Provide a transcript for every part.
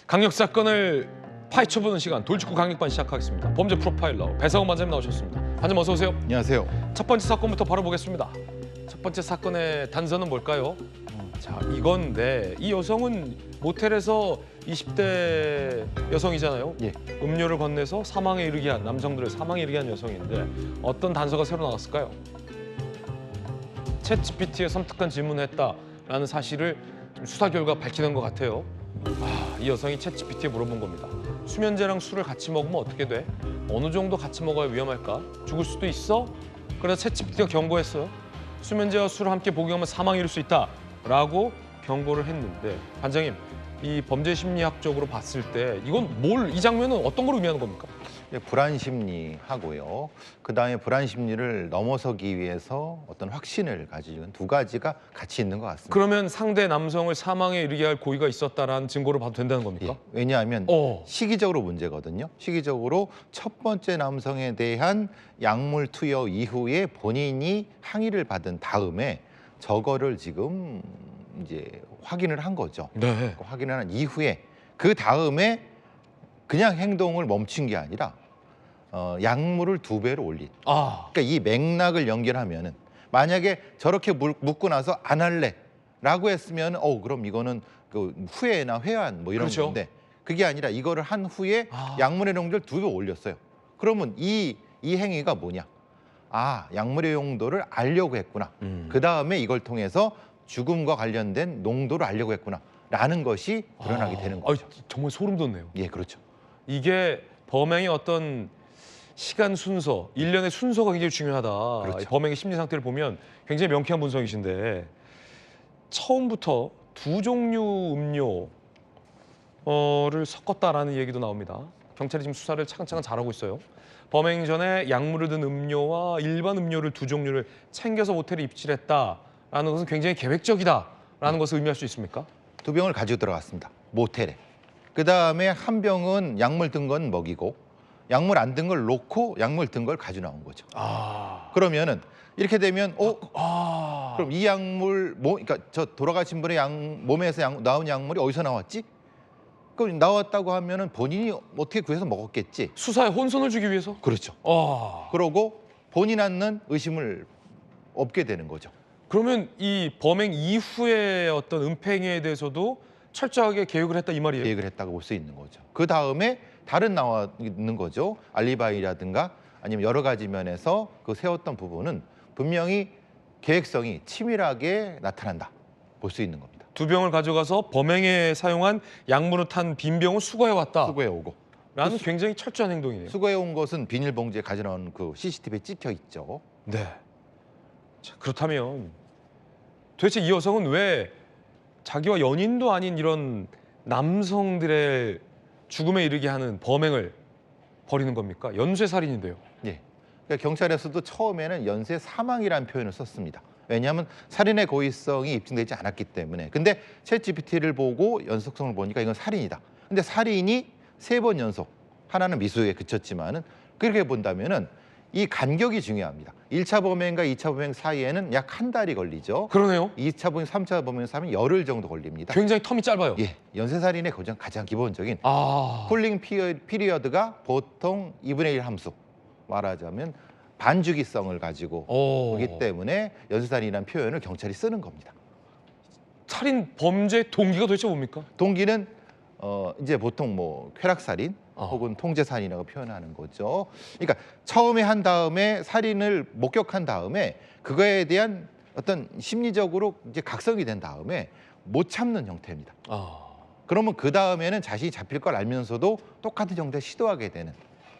강력 사건을 파헤쳐보는 시간 돌직구 강력반 시작하겠습니다. 범죄 프로파일러 배상훈 반장님 나오셨습니다. 반장님 어서 오세요. 안녕하세요. 첫 번째 사건부터 바로 보겠습니다. 첫 번째 사건의 단서는 뭘까요? 자, 이건데 이 여성은 모텔에서 20대 여성이잖아요. 예. 음료를 건네서 사망에 이르게 한 남성들을 사망에 이르게 한 여성인데 어떤 단서가 새로 나왔을까요? 챗GPT에 섬뜩한 질문을 했다라는 사실을 수사 결과 밝히는 것 같아요. 이 여성이 챗GPT에 물어본 겁니다. 수면제랑 술을 같이 먹으면 어떻게 돼? 어느 정도 같이 먹어야 위험할까? 죽을 수도 있어? 그래서 챗GPT가 경고했어요. 수면제와 술을 함께 복용하면 사망에 이를 수 있다라고 경고를 했는데 반장님, 이 범죄 심리학적으로 봤을 때 이건 이 장면은 어떤 걸 의미하는 겁니까? 불안 심리하고요. 그다음에 불안 심리를 넘어서기 위해서 어떤 확신을 가지는 두 가지가 같이 있는 것 같습니다. 그러면 상대 남성을 사망에 이르게 할 고의가 있었다라는 증거로 봐도 된다는 겁니까? 예. 왜냐하면 시기적으로 문제거든요. 시기적으로 첫 번째 남성에 대한 약물 투여 이후에 본인이 항의를 받은 다음에 저거를 지금 이제 확인을 한 거죠. 네. 확인을 한 이후에 그 다음에 그냥 행동을 멈춘 게 아니라 약물을 2배로 올린. 그러니까 이 맥락을 연결하면은 만약에 저렇게 묻고 나서 안 할래라고 했으면 그럼 이거는 그 후회나 회한 뭐 이런 그렇죠. 건데 그게 아니라 이거를 한 후에 약물의 용도를 2배 올렸어요. 그러면 이 행위가 뭐냐? 약물의 용도를 알려고 했구나. 그 다음에 이걸 통해서 죽음과 관련된 농도를 알려고 했구나라는 것이 드러나게 되는 거죠. 정말 소름 돋네요. 예, 그렇죠. 이게 범행의 어떤 시간 순서, 일련의 순서가 굉장히 중요하다. 그렇죠. 범행의 심리 상태를 보면 굉장히 명쾌한 분석이신데 처음부터 두 종류 음료를 섞었다라는 얘기도 나옵니다. 경찰이 지금 수사를 차근차근 잘하고 있어요. 범행 전에 약물을 든 음료와 일반 음료를 두 종류를 챙겨서 모텔에 입실했다라는 것은 굉장히 계획적이다라는 것을 의미할 수 있습니까? 2병을 가지고 들어갔습니다. 모텔에. 그다음에 한 병은 약물 든 건 먹이고 약물 안 든 걸 놓고 약물 든 걸 가지고 나온 거죠. 그러면은 이렇게 되면 그럼 이 약물 그러니까 저 돌아가신 분의 몸에서 나온 약물이 어디서 나왔지? 그럼 나왔다고 하면은 본인이 어떻게 구해서 먹었겠지. 수사에 혼선을 주기 위해서? 그렇죠. 그러고 본인한테는 의심을 없게 되는 거죠. 그러면 이 범행 이후의 어떤 은폐행위에 대해서도 철저하게 계획을 했다 이 말이에요? 계획을 했다고 볼 수 있는 거죠. 그 다음에 다른 나와 있는 거죠. 알리바이라든가 아니면 여러 가지 면에서 그 세웠던 부분은 분명히 계획성이 치밀하게 나타난다. 볼 수 있는 겁니다. 2병을 가져가서 범행에 사용한 약물을 탄 빈 병을 수거해 왔다. 수거해 오고. 라는 굉장히 철저한 행동이네요. 수거해 온 것은 비닐봉지에 가져나온 그 CCTV에 찍혀 있죠. 네. 자, 그렇다면 도대체 이 여성은 왜 자기와 연인도 아닌 이런 남성들의 죽음에 이르게 하는 범행을 벌이는 겁니까? 연쇄살인인데요. 예. 그러니까 경찰에서도 처음에는 연쇄 사망이라는 표현을 썼습니다. 왜냐하면 살인의 고의성이 입증되지 않았기 때문에. 근데 챗GPT를 보고 연속성을 보니까 이건 살인이다. 근데 살인이 3번 연속, 하나는 미수에 그쳤지만은 그렇게 본다면은 이 간격이 중요합니다. 1차 범행과 2차 범행 사이에는 약 한 달이 걸리죠. 그러네요. 2차 범행, 3차 범행 사이면 열흘 정도 걸립니다. 굉장히 텀이 짧아요. 예, 연쇄살인의 가장 기본적인 아, 쿨링 피리어드가 보통 2분의 1 함수, 말하자면 반주기성을 가지고 오기 때문에 연쇄살인이라는 표현을 경찰이 쓰는 겁니다. 살인 범죄 동기가 도대체 뭡니까? 동기는 이제 보통 뭐 쾌락살인 혹은 통제살인이라고 표현하는 거죠. 그러니까 처음에 한 다음에 살인을 목격한 다음에 그거에 대한 어떤 심리적으로 이제 각성이 된 다음에 못 참는 형태입니다. 그러면 그 다음에는 자신이 잡힐 걸 알면서도 똑같은 형태를 시도하게 되는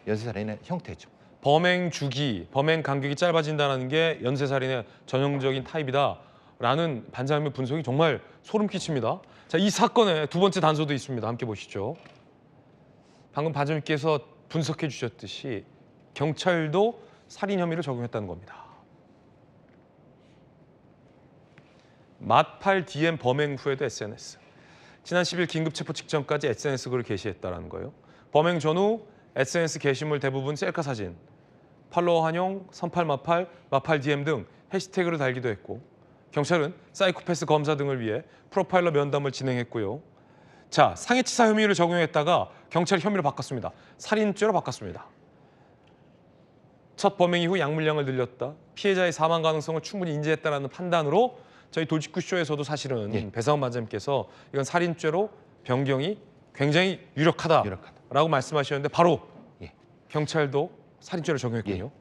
연쇄살인의 형태죠. 범행 주기, 범행 간격이 짧아진다는 게 연쇄살인의 전형적인 타입이다라는 반장님의 분석이 정말 소름 끼칩니다. 자, 이 사건의 두 번째 단서도 있습니다. 함께 보시죠. 방금 반장님께서 분석해 주셨듯이 경찰도 살인 혐의를 적용했다는 겁니다. 맞팔 DM 범행 후에도 SNS. 지난 10일 긴급 체포 직전까지 SNS 글을 게시했다는 거예요. 범행 전후 SNS 게시물 대부분 셀카 사진, 팔로워 환영, 선팔 마팔, 마팔 DM 등 해시태그를 달기도 했고 경찰은 사이코패스 검사 등을 위해 프로파일러 면담을 진행했고요. 자, 상해치사 혐의를 적용했다가 경찰이 혐의를 바꿨습니다. 살인죄로 바꿨습니다. 첫 범행 이후 약물량을 늘렸다. 피해자의 사망 가능성을 충분히 인지했다라는 판단으로 저희 돌직구쇼에서도 사실은 예. 배상원 반장님께서 이건 살인죄로 변경이 굉장히 유력하다라고 말씀하셨는데 바로 예. 경찰도 살인죄를 적용했군요.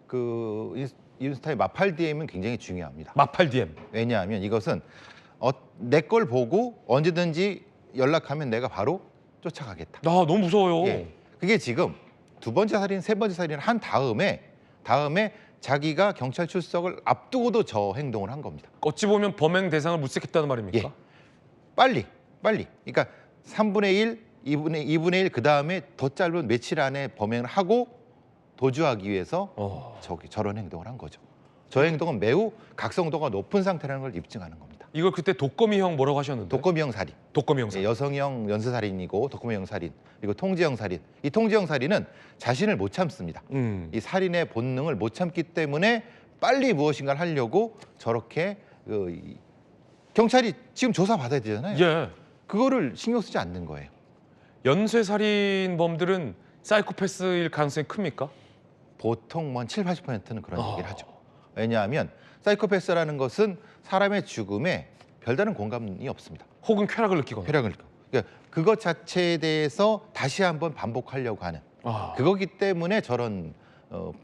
그 이윤스타의 마팔 DM은 굉장히 중요합니다. 마팔 DM. 왜냐하면 이것은 내 걸 보고 언제든지 연락하면 내가 바로 쫓아가겠다. 너무 무서워요. 예. 그게 지금 두 번째 살인, 세 번째 살인을 한 다음에 자기가 경찰 출석을 앞두고도 저 행동을 한 겁니다. 어찌 보면 범행 대상을 물색했다는 말입니까? 예. 빨리. 그러니까 3분의 1, 2분의 1 그다음에 더 짧은 며칠 안에 범행을 하고 도주하기 위해서 저런 행동을 한 거죠. 저 행동은 매우 각성도가 높은 상태라는 걸 입증하는 겁니다. 이걸 그때 독거미형 뭐라고 하셨는데? 독거미형 살인. 독거미형 살인. 예, 여성형 연쇄살인이고 독거미형 살인 그리고 통제형 살인. 이 통제형 살인은 자신을 못 참습니다. 이 살인의 본능을 못 참기 때문에 빨리 무엇인가를 하려고 저렇게 경찰이 지금 조사 받아야 되잖아요. 예. 그거를 신경 쓰지 않는 거예요. 연쇄살인범들은 사이코패스일 가능성이 큽니까? 보통 뭐 7, 80%는 그런 얘기를 하죠. 왜냐하면 사이코패스라는 것은 사람의 죽음에 별다른 공감이 없습니다. 혹은 쾌락을 느끼거나. 쾌락을 느끼고. 그러니까 그것 자체에 대해서 다시 한번 반복하려고 하는 그거기 때문에 저런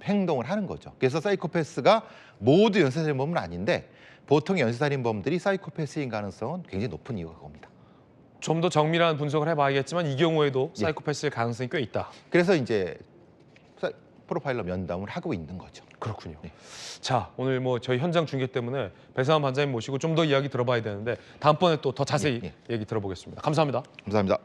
행동을 하는 거죠. 그래서 사이코패스가 모두 연쇄살인범은 아닌데 보통 연쇄살인범들이 사이코패스인 가능성은 굉장히 높은 이유가 그겁니다. 좀 더 정밀한 분석을 해봐야겠지만 이 경우에도 사이코패스일 가능성이 꽤 있다. 그래서 이제 프로파일러 면담을 하고 있는 거죠. 그렇군요. 네. 자, 오늘 뭐 저희 현장 중계 때문에 배상원 반장님 모시고 좀 더 이야기 들어봐야 되는데 다음번에 또 더 자세히 얘기 들어보겠습니다. 감사합니다. 감사합니다.